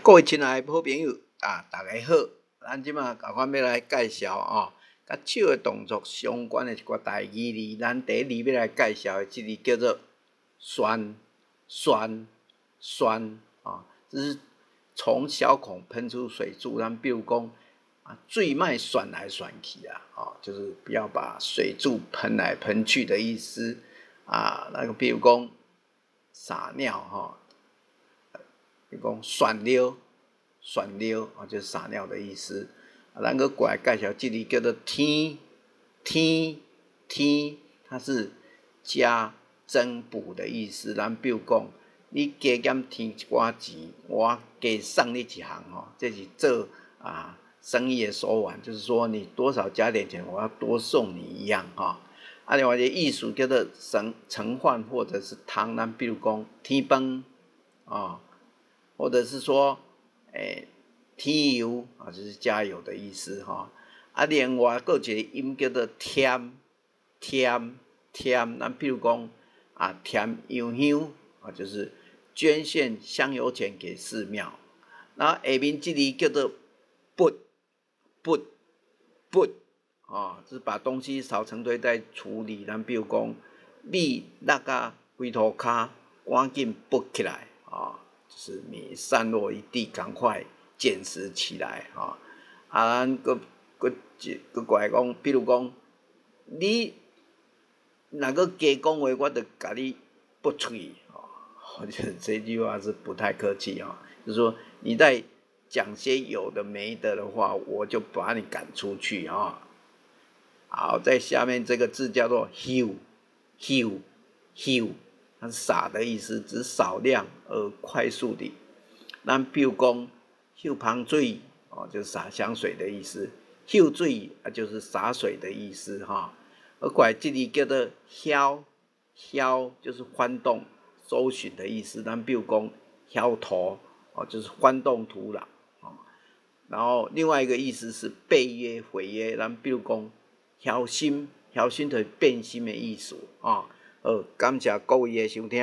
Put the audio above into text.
各位亲爱的好朋友大家好，咱即马甲阮要来介绍甲手的动作相关的一寡台语字。咱第一字要来介绍的即字叫做酸，这是从小孔喷出水柱，咱比如讲水莫旋来旋去就是不要把水柱喷来喷去的意思那个比如讲撒尿比如讲旋溜就是撒尿的意思咱搁过来介绍这里叫做天，它是加增补的意思。咱比如讲你加减添一寡钱，我加送你一项这是做生意的手腕，就是说你多少加点钱，我要多送你一样另外一个意思叫做盛饭或者是汤，咱比如讲天饭或者是说添油就是加油的意思另外还有一个音叫做添，咱比如讲添油香就是捐献香油钱给寺庙。然后下面这里叫做不就是把东西扫成堆再处理。咱比如讲米落到灰涂骹，赶紧拔起来就是米散落一地，赶快捡拾起来咱搁过来讲，比如讲你若搁加讲话，我就甲你拔出去我觉得这句话是不太客气就是说你在讲些有的没的话，我就把你赶出去好，在下面这个字叫做 hiu， 它是洒的意思，指少量而快速的。咱比如讲秀香水就是洒香水的意思，秀水就是洒水的意思而过来这里叫做囂，就是翻动搜寻的意思。咱比如讲囂土就是翻动土壤然后另外一个意思是背约毁约，咱比如讲囂心就是变心的意思感谢各位的收听。